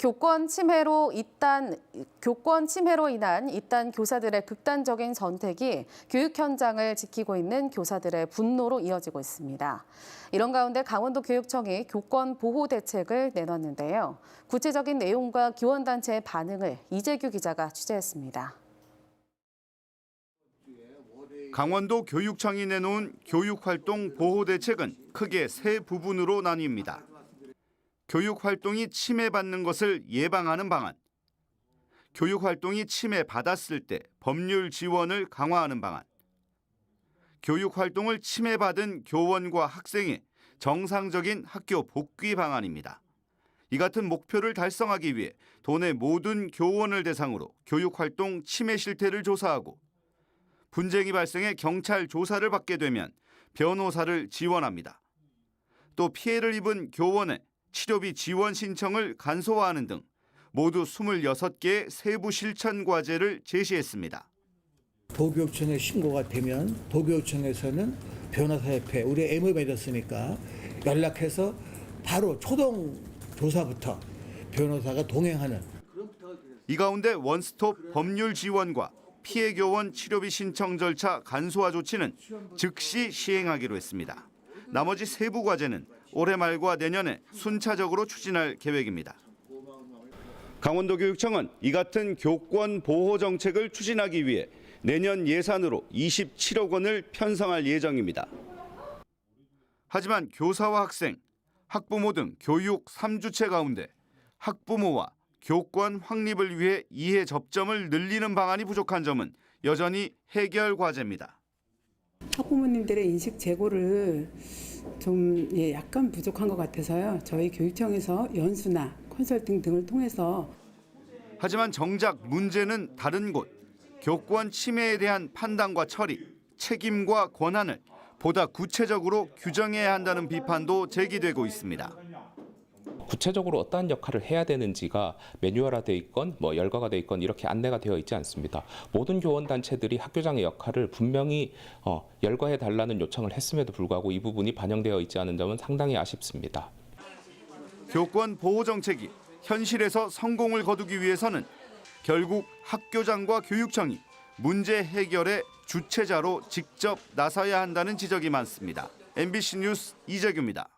교권 침해로 인한 이단 교사들의 극단적인 선택이 교육 현장을 지키고 있는 교사들의 분노로 이어지고 있습니다. 이런 가운데 강원도교육청이 교권 보호 대책을 내놨는데요. 구체적인 내용과 교원단체의 반응을 이재규 기자가 취재했습니다. 강원도 교육청이 내놓은 교육활동 보호 대책은 크게 세 부분으로 나뉩니다. 교육활동이 침해받는 것을 예방하는 방안, 교육활동이 침해받았을 때 법률 지원을 강화하는 방안, 교육활동을 침해받은 교원과 학생의 정상적인 학교 복귀 방안입니다. 이 같은 목표를 달성하기 위해 도내 모든 교원을 대상으로 교육활동 침해 실태를 조사하고 분쟁이 발생해 경찰 조사를 받게 되면 변호사를 지원합니다. 또 피해를 입은 교원의 치료비 지원 신청을 간소화하는 등 모두 26개의 세부 실천 과제를 제시했습니다. 도교육청에 신고가 되면 도교육청에서는 변호사협회, 우리 MOU 맺었으니까 연락해서 바로 초동 조사부터 변호사가 동행하는. 이 가운데 원스톱 법률 지원과 피해 교원 치료비 신청 절차 간소화 조치는 즉시 시행하기로 했습니다. 나머지 세부 과제는 올해 말과 내년에 순차적으로 추진할 계획입니다. 강원도교육청은 이 같은 교권 보호 정책을 추진하기 위해 내년 예산으로 27억 원을 편성할 예정입니다. 하지만 교사와 학생, 학부모 등 교육 3주체 가운데 학부모와 교권 확립을 위해 이해 접점을 늘리는 방안이 부족한 점은 여전히 해결 과제입니다. 학부모님들의 인식 제고를 좀 약간 부족한 것 같아서요. 저희 교육청에서 연수나 컨설팅 등을 통해서. 하지만 정작 문제는 다른 곳. 교권 침해에 대한 판단과 처리, 책임과 권한을 보다 구체적으로 규정해야 한다는 비판도 제기되고 있습니다. 구체적으로 어떠한 역할을 해야 되는지가 매뉴얼화되어 있건 열거가 되어 있건 이렇게 안내가 되어 있지 않습니다. 모든 교원단체들이 학교장의 역할을 분명히 열거해 달라는 요청을 했음에도 불구하고 이 부분이 반영되어 있지 않은 점은 상당히 아쉽습니다. 교권 보호 정책이 현실에서 성공을 거두기 위해서는 결국 학교장과 교육청이 문제 해결의 주체자로 직접 나서야 한다는 지적이 많습니다. MBC 뉴스 이재규입니다.